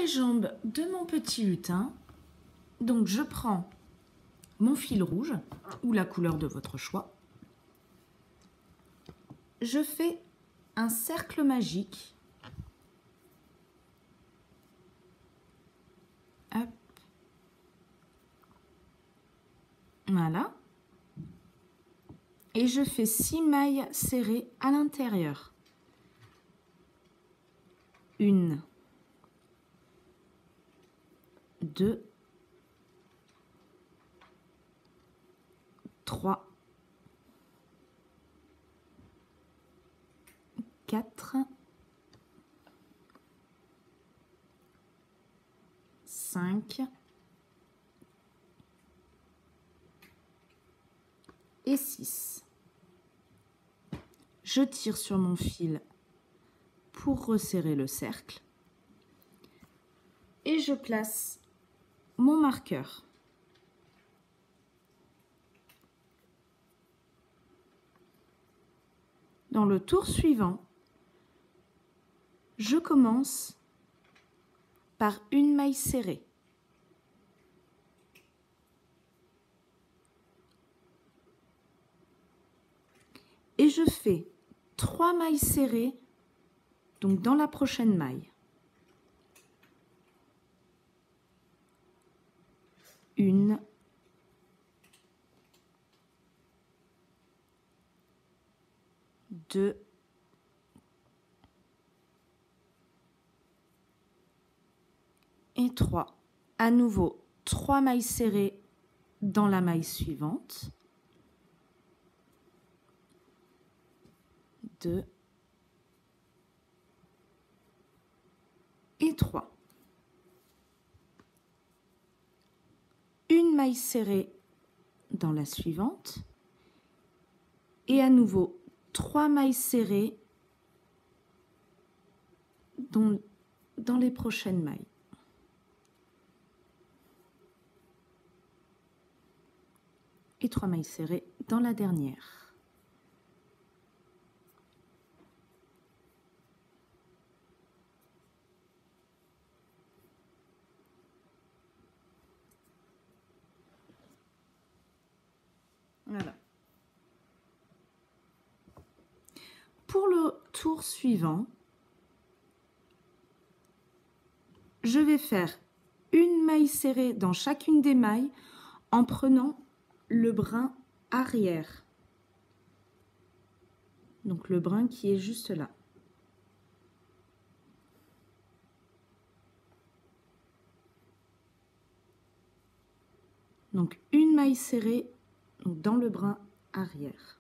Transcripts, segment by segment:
les jambes de mon petit lutin, donc je prends mon fil rouge ou la couleur de votre choix. Je fais un cercle magique. Hop. Voilà. Et je fais 6 mailles serrées à l'intérieur. 1, 2, 3, 4, 5 et 6. Je tire sur mon fil pour resserrer le cercle et je place mon marqueur. Dans le tour suivant, je commence par une maille serrée. Et je fais 3 mailles serrées donc dans la prochaine maille. 1, 2, 3. À nouveau, 3 mailles serrées dans la maille suivante. 2 et 3. Une maille serrée dans la suivante. Et à nouveau, 3 mailles serrées dans les prochaines mailles. Et 3 mailles serrées dans la dernière. Voilà. Pour le tour suivant, je vais faire une maille serrée dans chacune des mailles en prenant le brin arrière. Donc le brin qui est juste là. Donc une maille serrée dans le brin arrière.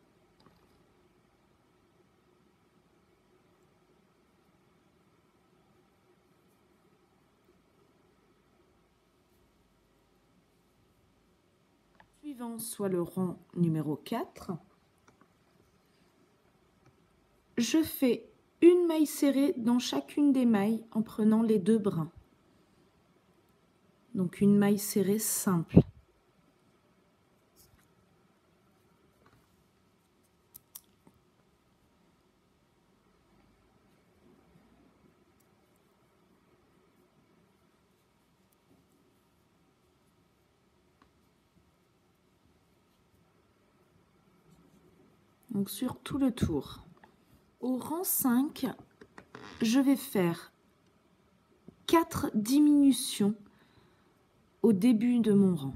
Suivant soit le rang numéro 4. Je fais une maille serrée dans chacune des mailles en prenant les 2 brins. Donc une maille serrée simple. Donc sur tout le tour. Au rang 5, je vais faire 4 diminutions au début de mon rang.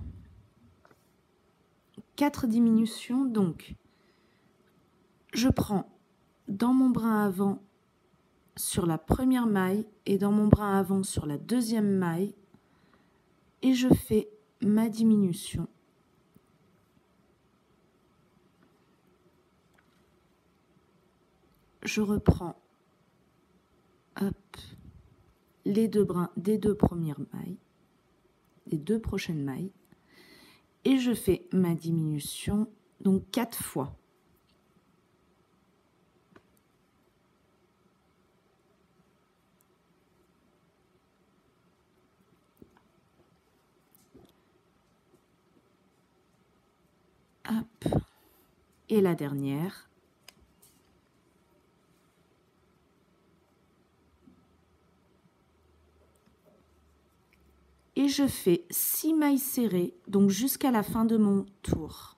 4 diminutions, donc je prends dans mon brin avant sur la première maille et dans mon brin avant sur la deuxième maille et je fais ma diminution. Je reprends les 2 brins des 2 premières mailles, des 2 prochaines mailles, et je fais ma diminution, donc 4 fois. Hop. Et la dernière. et je fais 6 mailles serrées, donc jusqu'à la fin de mon tour.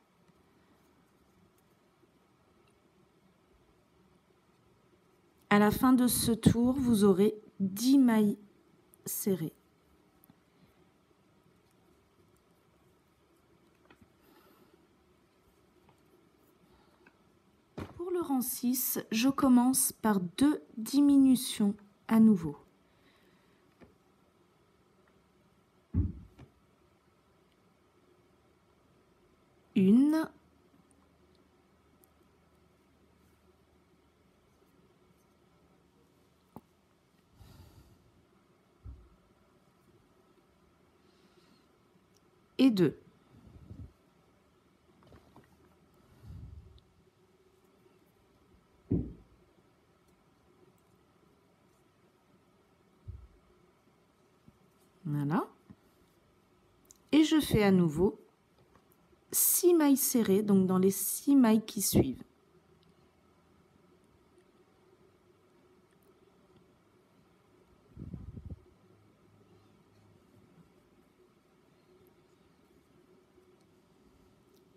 À la fin de ce tour, vous aurez 10 mailles serrées. Pour le rang 6, je commence par 2 diminutions à nouveau. Une. Et 2. Voilà. Et je fais à nouveau 6 mailles serrées, donc dans les 6 mailles qui suivent.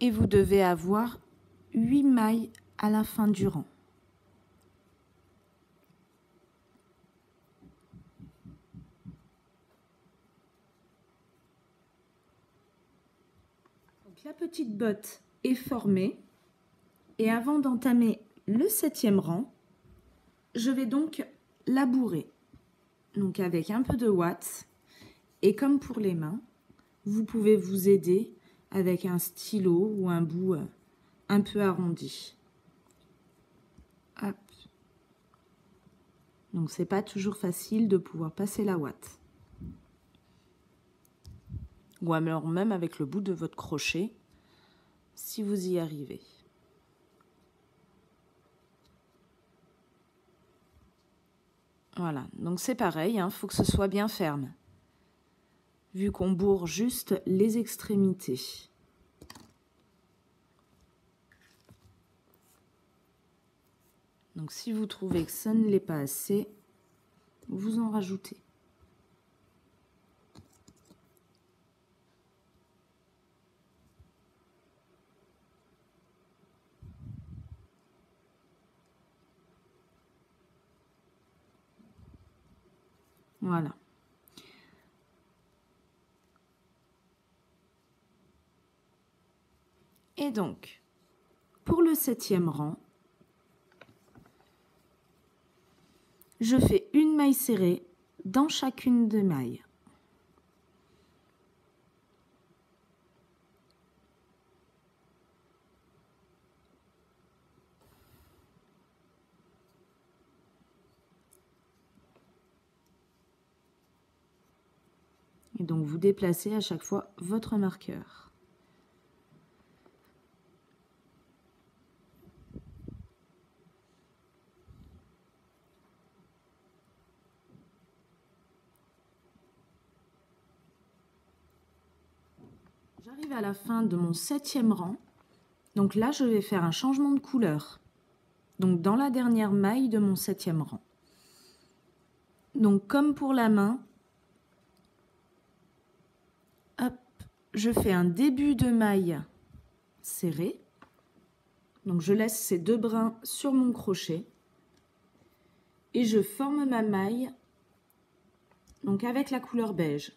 Et vous devez avoir 8 mailles à la fin du rang. Donc la petite botte est formée et avant d'entamer le 7e rang, je vais donc labourer. Donc avec un peu de watts et comme pour les mains, vous pouvez vous aider avec un stylo ou un bout un peu arrondi. Hop. Donc c'est pas toujours facile de pouvoir passer la ouate. Ou alors même avec le bout de votre crochet, si vous y arrivez. Voilà, donc c'est pareil, hein, faut que ce soit bien ferme. Vu qu'on bourre juste les extrémités. Donc si vous trouvez que ça ne l'est pas assez, vous en rajoutez. Voilà. Et donc, pour le 7e rang, je fais une maille serrée dans chacune des mailles. Et donc vous déplacez à chaque fois votre marqueur. J'arrive à la fin de mon 7e rang. Donc là, je vais faire un changement de couleur. Donc dans la dernière maille de mon 7e rang. Donc comme pour la main, hop, je fais un début de maille serré. Donc je laisse ces 2 brins sur mon crochet. Et je forme ma maille donc avec la couleur beige.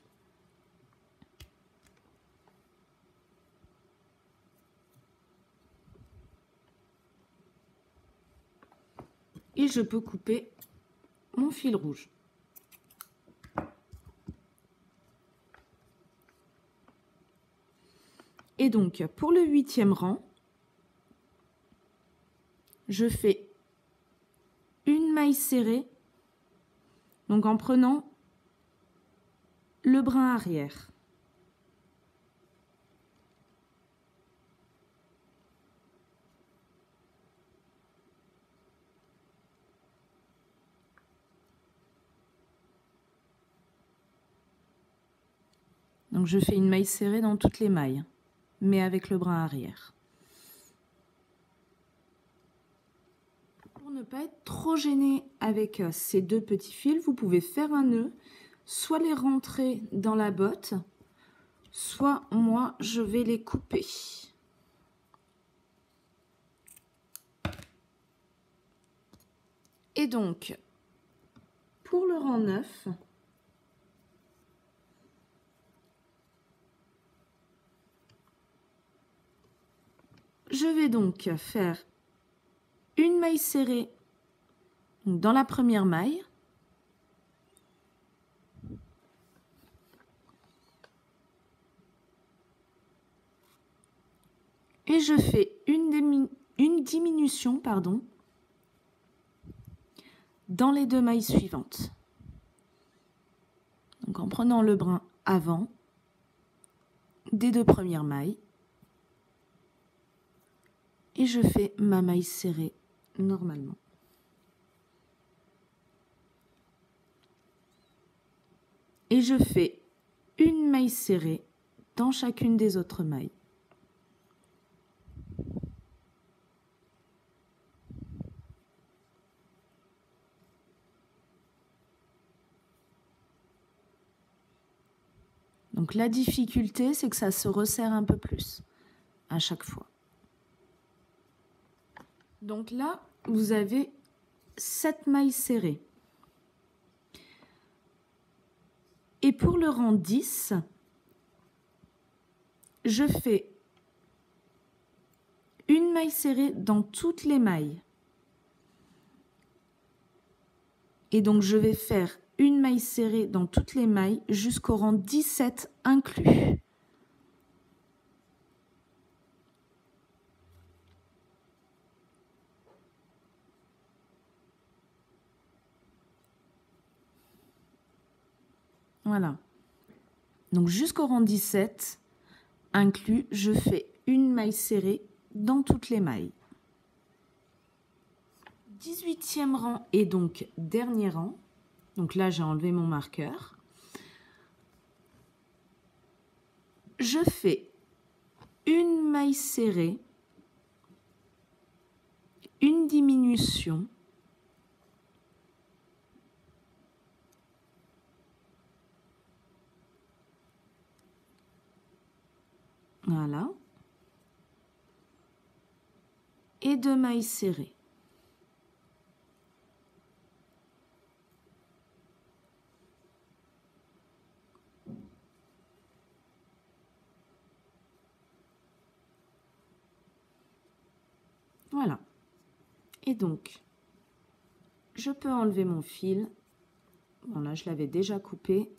Et je peux couper mon fil rouge. Et donc, pour le 8e rang, je fais une maille serrée, donc en prenant le brin arrière. Donc je fais une maille serrée dans toutes les mailles, mais avec le brin arrière. Pour ne pas être trop gêné avec ces 2 petits fils, vous pouvez faire un nœud soit les rentrer dans la botte, soit moi je vais les couper. Et donc, pour le rang 9, je vais donc faire une maille serrée dans la première maille, et je fais une diminution, dans les 2 mailles suivantes. Donc en prenant le brin avant des 2 premières mailles, et je fais ma maille serrée normalement. Et je fais une maille serrée dans chacune des autres mailles. Donc la difficulté, c'est que ça se resserre un peu plus à chaque fois. Donc là, vous avez 7 mailles serrées. Et pour le rang 10, je fais une maille serrée dans toutes les mailles. Et donc je vais faire une maille serrée dans toutes les mailles jusqu'au rang 17 inclus. Voilà. Donc jusqu'au rang 17 inclus, je fais une maille serrée dans toutes les mailles. 18e rang et donc dernier rang. Donc là, j'ai enlevé mon marqueur. Je fais une maille serrée, une diminution, voilà, et 2 mailles serrées. Voilà. Et donc, je peux enlever mon fil. Bon, là, je l'avais déjà coupé.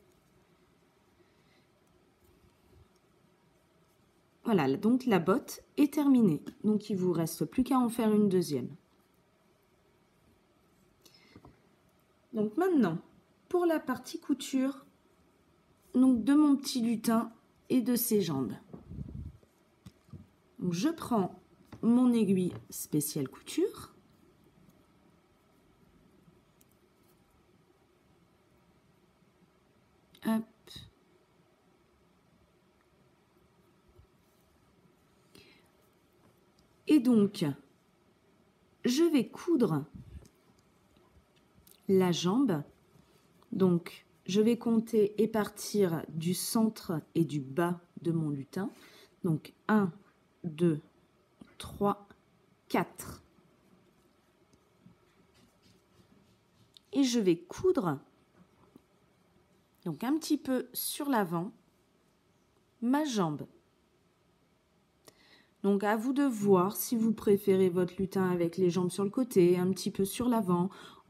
Voilà, donc la botte est terminée. Donc, il vous reste plus qu'à en faire une deuxième. Donc maintenant, pour la partie couture, donc de mon petit lutin et de ses jambes. Donc, je prends mon aiguille spéciale couture. Hop. Et donc, je vais coudre la jambe. Donc, je vais compter et partir du centre et du bas de mon lutin. Donc, 1, 2, 3, 4. Et je vais coudre, donc un petit peu sur l'avant, ma jambe. Donc à vous de voir si vous préférez votre lutin avec les jambes sur le côté, un petit peu sur l'avant,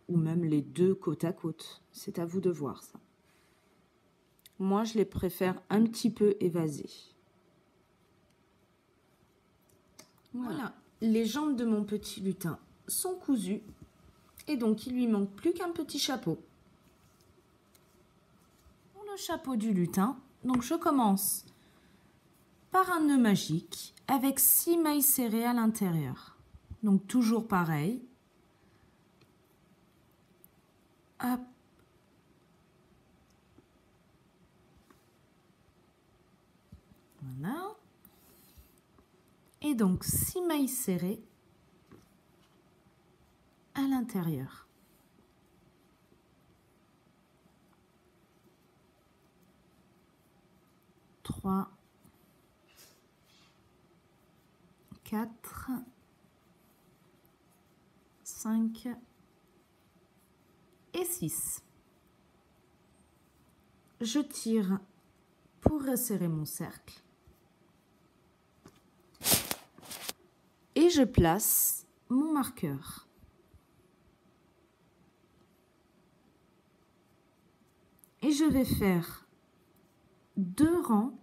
ou même les deux côte à côte. C'est à vous de voir ça. Moi, je les préfère un petit peu évasés. Voilà, les jambes de mon petit lutin sont cousues. Et donc, il lui manque plus qu'un petit chapeau. Pour le chapeau du lutin, donc je commence par un nœud magique avec 6 mailles serrées à l'intérieur. Donc toujours pareil. Hop. Voilà. Et donc 6 mailles serrées à l'intérieur. 3, 4, 5 et 6. Je tire pour resserrer mon cercle et je place mon marqueur. Et je vais faire 2 rangs,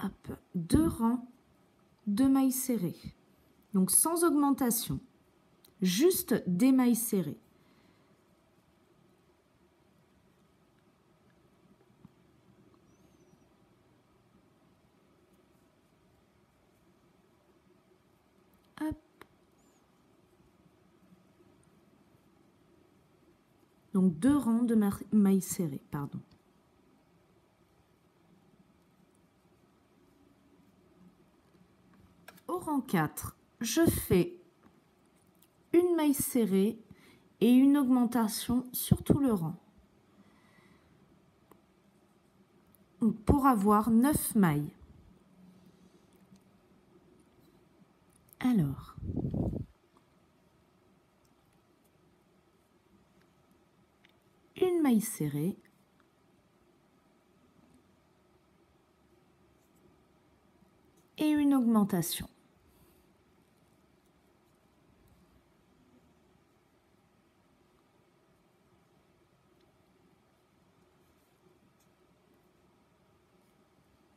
hop, 2 rangs de mailles serrées. Donc sans augmentation, juste des mailles serrées. Hop. Donc 2 rangs de mailles serrées, pardon. Au rang 4, je fais une maille serrée et une augmentation sur tout le rang. Donc pour avoir 9 mailles. Alors, une maille serrée, et une augmentation.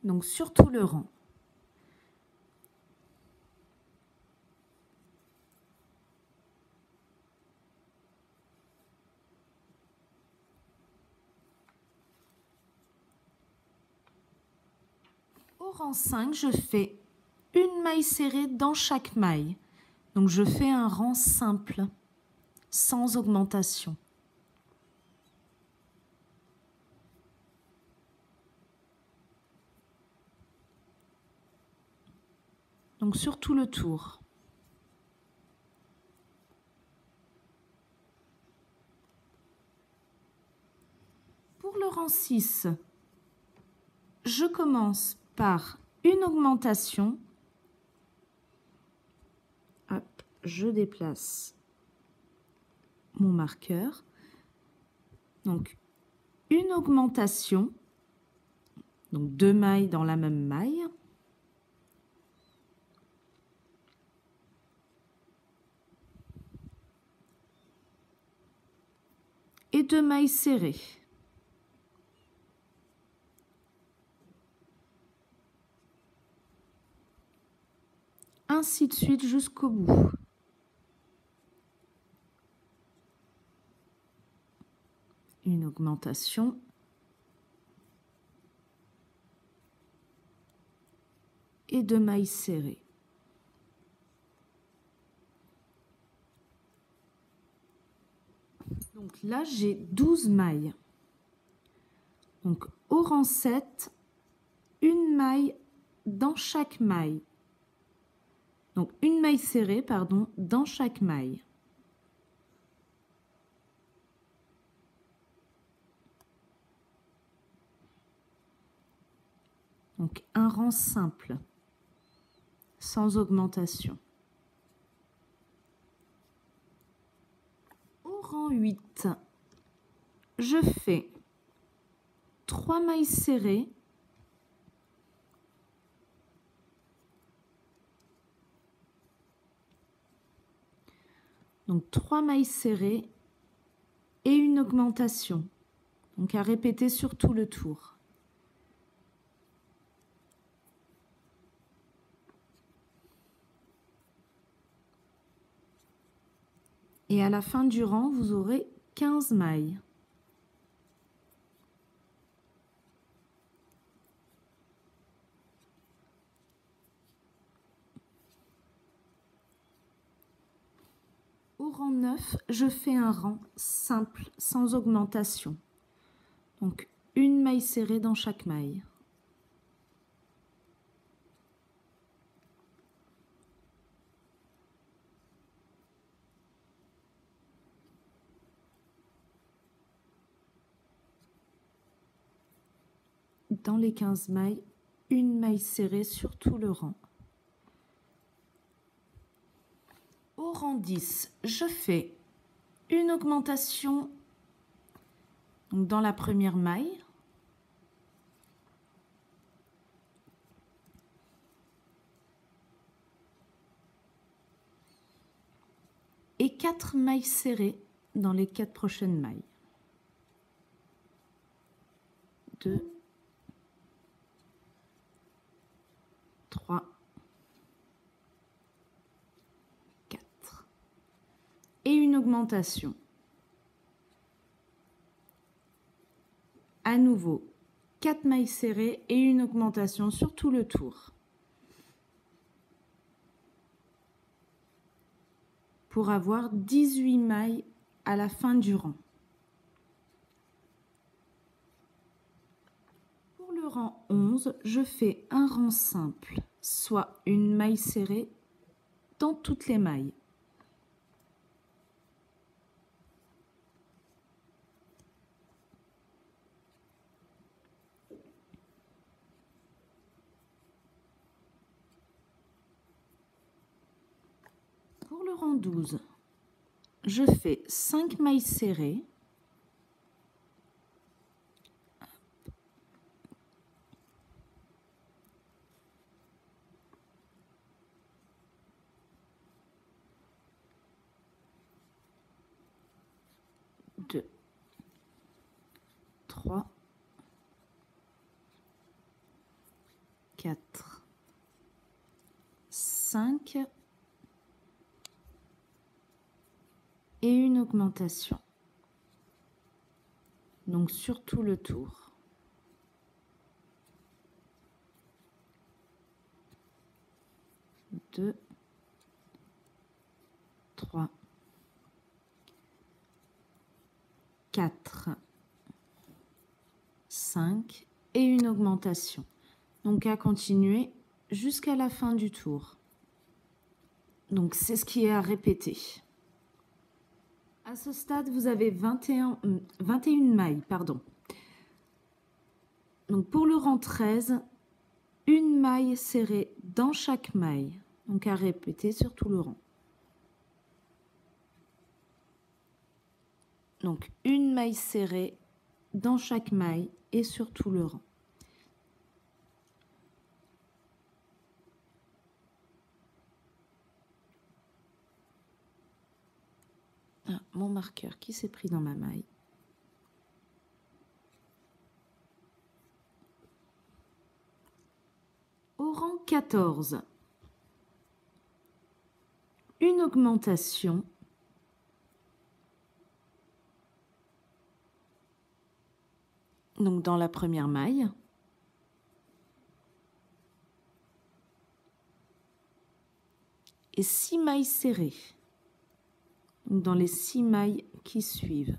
Donc sur tout le rang. Au rang 5, je fais une maille serrée dans chaque maille. Donc je fais un rang simple, sans augmentation. Donc sur tout le tour. Pour le rang 6, je commence par une augmentation. Hop, je déplace mon marqueur. Donc une augmentation, donc 2 mailles dans la même maille. Et 2 mailles serrées. Ainsi de suite jusqu'au bout. Une augmentation. Et 2 mailles serrées. Donc là, j'ai 12 mailles. Donc au rang 7, une maille dans chaque maille. Donc une maille serrée, pardon, dans chaque maille. Donc un rang simple, sans augmentation. Au rang 8, je fais 3 mailles serrées. Donc 3 mailles serrées et une augmentation. Donc à répéter sur tout le tour. Et à la fin du rang, vous aurez 15 mailles. Au rang 9, je fais un rang simple, sans augmentation. Donc une maille serrée dans chaque maille. dans les 15 mailles, une maille serrée sur tout le rang. Au rang 10, je fais une augmentation donc dans la première maille. Et 4 mailles serrées dans les 4 prochaines mailles. 2, 3, 4. Et une augmentation. À nouveau, 4 mailles serrées et une augmentation sur tout le tour. Pour avoir 18 mailles à la fin du rang. Pour le rang 11, je fais un rang simple, soit une maille serrée dans toutes les mailles. Pour le rang 12, je fais 5 mailles serrées. Deux, 3, 4, 5 et une augmentation. Donc sur tout le tour. 2, 3, 4, 5 et une augmentation. Donc à continuer jusqu'à la fin du tour. Donc c'est ce qui est à répéter. À ce stade, vous avez 21 mailles. Donc pour le rang 13, une maille serrée dans chaque maille. Donc à répéter sur tout le rang. Donc une maille serrée dans chaque maille et sur tout le rang. Ah, mon marqueur qui s'est pris dans ma maille. Au rang 14, une augmentation donc dans la première maille. Et 6 mailles serrées donc dans les 6 mailles qui suivent.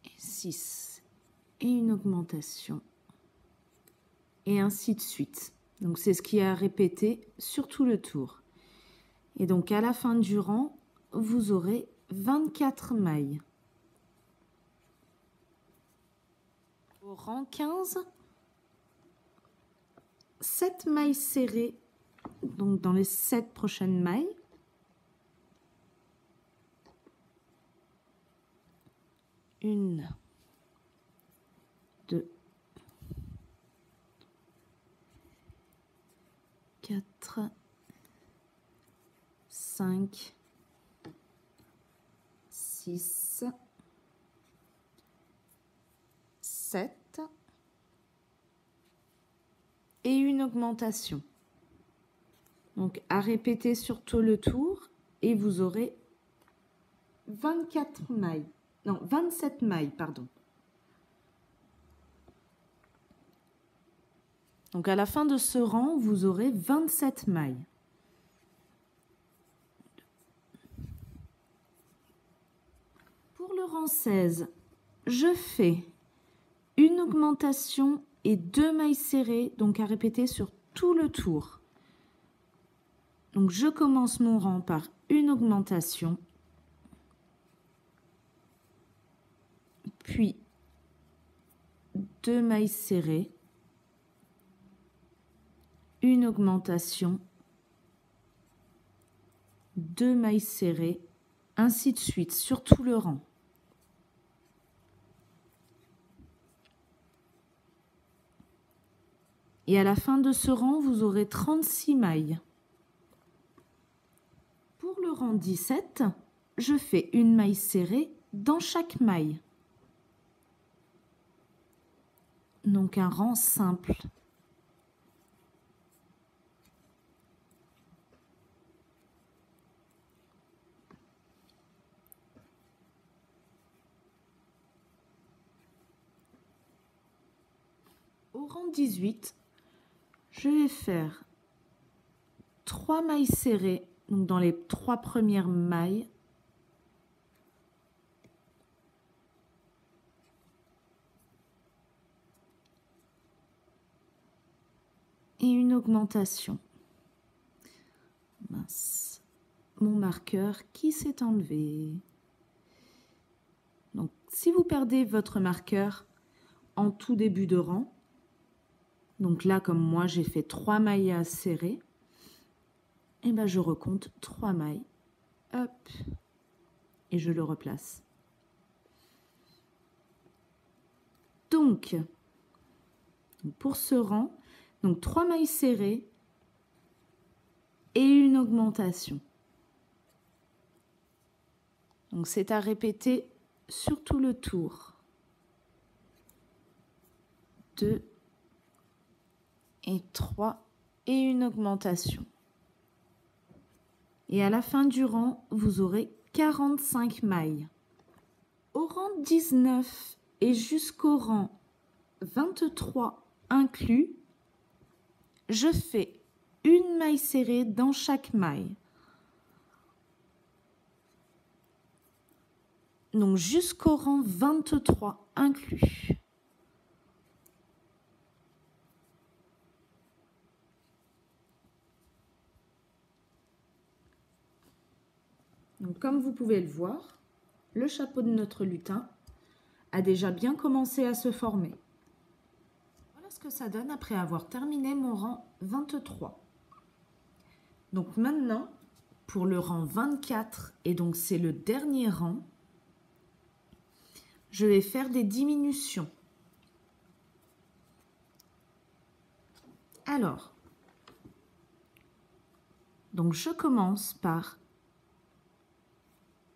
Et 6 et une augmentation. Et ainsi de suite. Donc c'est ce qui est à répéter sur tout le tour. Et donc à la fin du rang, vous aurez 24 mailles. Au rang 15, 7 mailles serrées donc dans les 7 prochaines mailles. Une, 2, 4, 5, 6, 7 et une augmentation. Donc à répéter sur tout le tour et vous aurez 24 mailles. Non, 27 mailles, pardon. Donc à la fin de ce rang, vous aurez 27 mailles. Pour le rang 16, je fais une augmentation et 2 mailles serrées, donc à répéter sur tout le tour. Donc je commence mon rang par une augmentation, puis 2 mailles serrées, une augmentation, 2 mailles serrées, ainsi de suite sur tout le rang. Et à la fin de ce rang, vous aurez 36 mailles. Pour le rang 17, je fais une maille serrée dans chaque maille. Donc un rang simple. Au rang 18, je vais faire 3 mailles serrées, donc dans les 3 premières mailles. Et une augmentation. Mince, mon marqueur qui s'est enlevé. Donc, si vous perdez votre marqueur en tout début de rang, donc là, comme moi, j'ai fait 3 mailles à serrer, et ben je recompte 3 mailles. Hop, et je le replace. Donc, pour ce rang, donc 3 mailles serrées et une augmentation. Donc c'est à répéter sur tout le tour. 2 et 3 et une augmentation. Et à la fin du rang, vous aurez 45 mailles. Au rang 19 et jusqu'au rang 23 inclus, je fais une maille serrée dans chaque maille. Donc jusqu'au rang 23 inclus. Donc comme vous pouvez le voir, le chapeau de notre lutin a déjà bien commencé à se former. Voilà ce que ça donne après avoir terminé mon rang 23. Donc maintenant, pour le rang 24, et donc c'est le dernier rang, je vais faire des diminutions. Alors, donc je commence par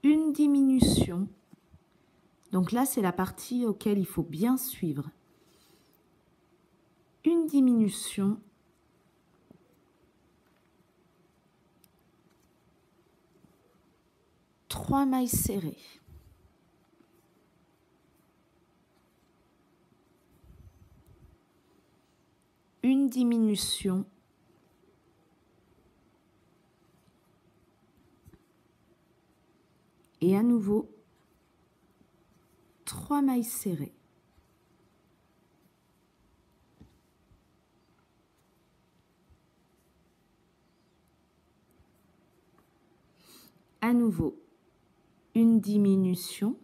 une diminution. Donc là, c'est la partie auquel il faut bien suivre. Une diminution. Trois mailles serrées. Une diminution. Et à nouveau, 3 mailles serrées. À nouveau, une diminution.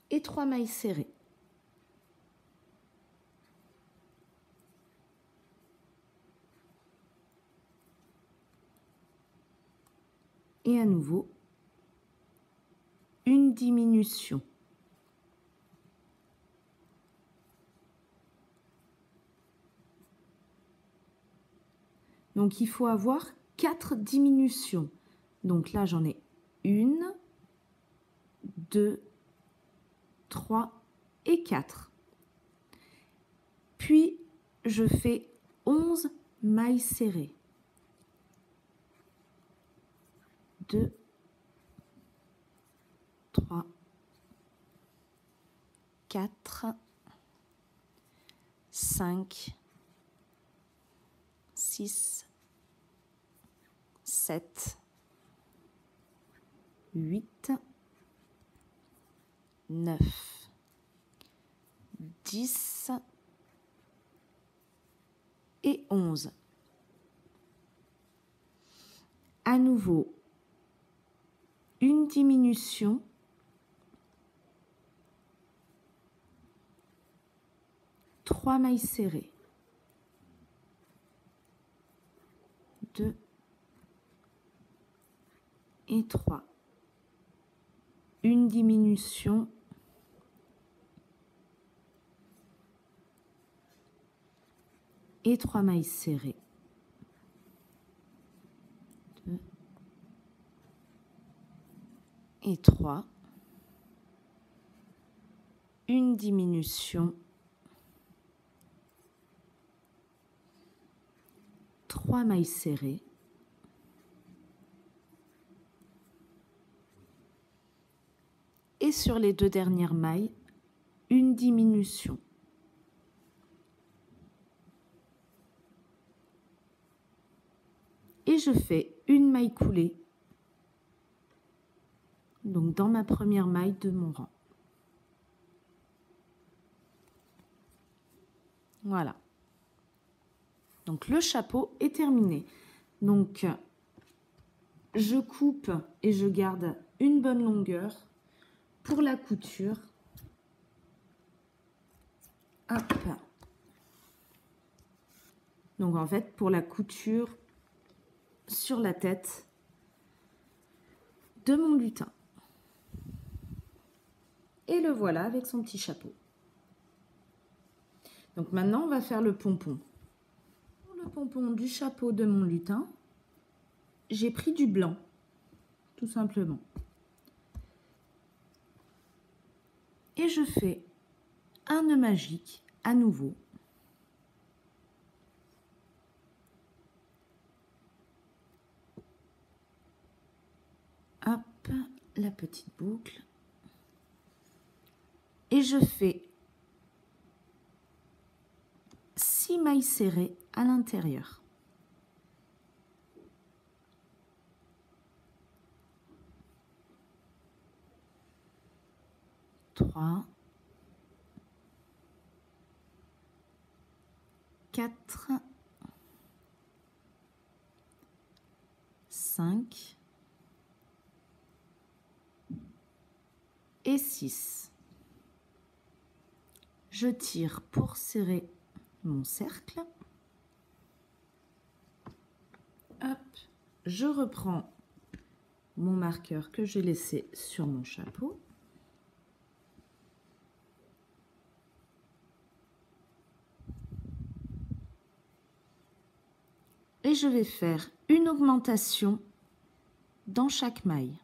Et 3 mailles serrées. Et à nouveau, une diminution. Donc, il faut avoir 4 diminutions. Donc là, j'en ai 1, 2, 3 et 4. Puis, je fais 11 mailles serrées. 2, 3, 4, 5, 6, 7, 8, 9, 10, 10 et 11. À nouveau, une diminution, trois mailles serrées, 2 et 3, une diminution, et 3 mailles serrées, 2 et 3, une diminution, 3 mailles serrées, et sur les 2 dernières mailles, une diminution. Et je fais une maille coulée, donc dans ma première maille de mon rang. Voilà. Donc le chapeau est terminé. Donc je coupe et je garde une bonne longueur pour la couture. Hop. Donc en fait pour la couture sur la tête de mon lutin. Et le voilà avec son petit chapeau. Donc maintenant on va faire le pompon. Pour le pompon du chapeau de mon lutin, j'ai pris du blanc, tout simplement. Et je fais un nœud magique à nouveau. Hop, la petite boucle. Et je fais 6 mailles serrées à l'intérieur. Trois, 4, 5 et 6. Je tire pour serrer mon cercle. Hop, je reprends mon marqueur que j'ai laissé sur mon chapeau. Et je vais faire une augmentation dans chaque maille.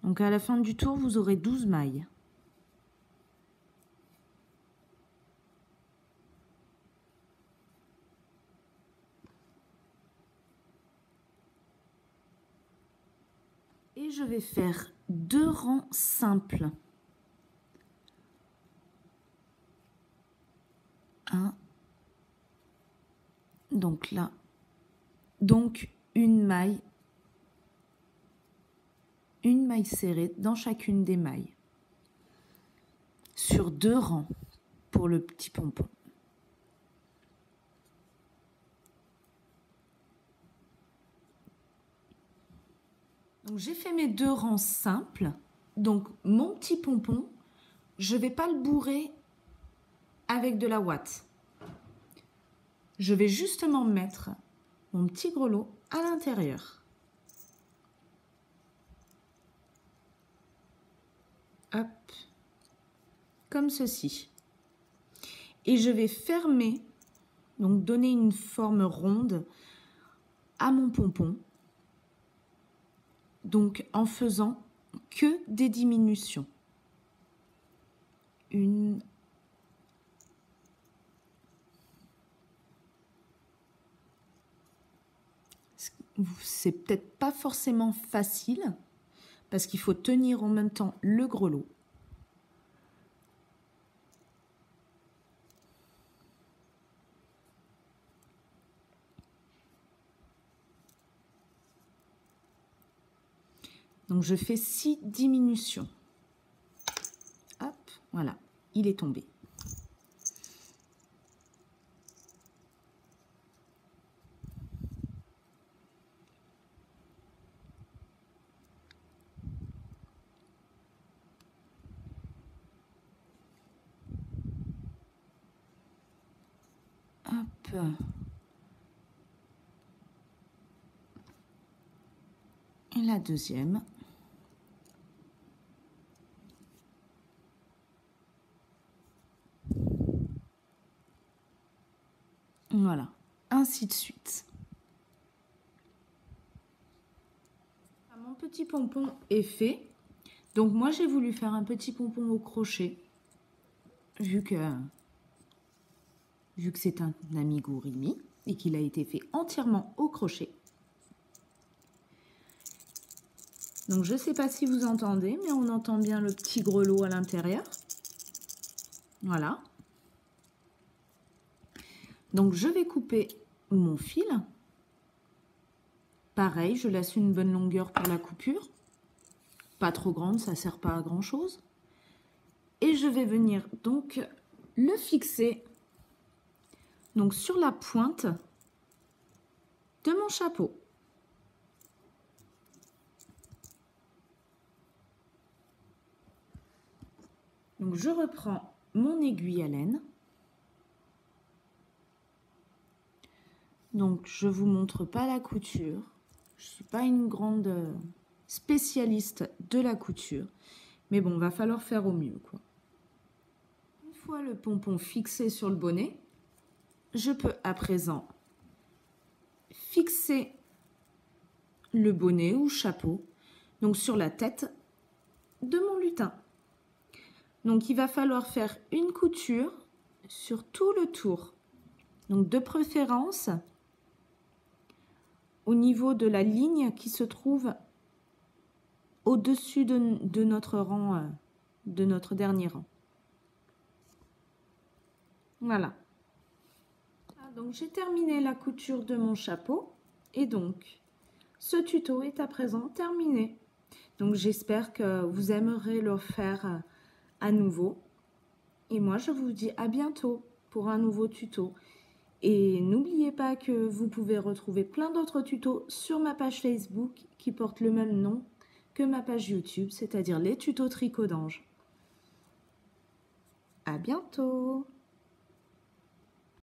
Donc à la fin du tour, vous aurez 12 mailles. Et je vais faire 2 rangs simples. 1. Donc là. Donc une maille serrée dans chacune des mailles. Sur 2 rangs pour le petit pompon. Donc j'ai fait mes 2 rangs simples. Donc mon petit pompon, je ne vais pas le bourrer avec de la ouate. Je vais justement mettre mon petit grelot à l'intérieur. Hop, comme ceci. Et je vais fermer, donc donner une forme ronde à mon pompon. Donc en faisant que des diminutions. 1, c'est peut-être pas forcément facile parce qu'il faut tenir en même temps le grelot. Donc je fais 6 diminutions. Hop, voilà, il est tombé. Hop. Et la deuxième. Voilà, ainsi de suite. Mon petit pompon est fait. Donc moi j'ai voulu faire un petit pompon au crochet. Vu que c'est un amigurumi et qu'il a été fait entièrement au crochet. Donc je ne sais pas si vous entendez, mais on entend bien le petit grelot à l'intérieur. Voilà. Donc je vais couper mon fil. Pareil, je laisse une bonne longueur pour la coupure. Pas trop grande, ça ne sert pas à grand chose. Et je vais venir donc le fixer donc sur la pointe de mon chapeau. Donc je reprends mon aiguille à laine. Donc je vous montre pas la couture. Je suis pas une grande spécialiste de la couture, mais bon, va falloir faire au mieux, quoi. Une fois le pompon fixé sur le bonnet, je peux à présent fixer le bonnet ou chapeau donc sur la tête de mon lutin. Donc il va falloir faire une couture sur tout le tour, donc de préférence au niveau de la ligne qui se trouve au-dessus de notre rang, de notre dernier rang. Voilà. Donc j'ai terminé la couture de mon chapeau et donc ce tuto est à présent terminé. Donc j'espère que vous aimerez le faire à nouveau. Et moi je vous dis à bientôt pour un nouveau tuto. Et n'oubliez pas que vous pouvez retrouver plein d'autres tutos sur ma page Facebook qui porte le même nom que ma page YouTube, c'est-à-dire les tutos tricot d'Ange. À bientôt!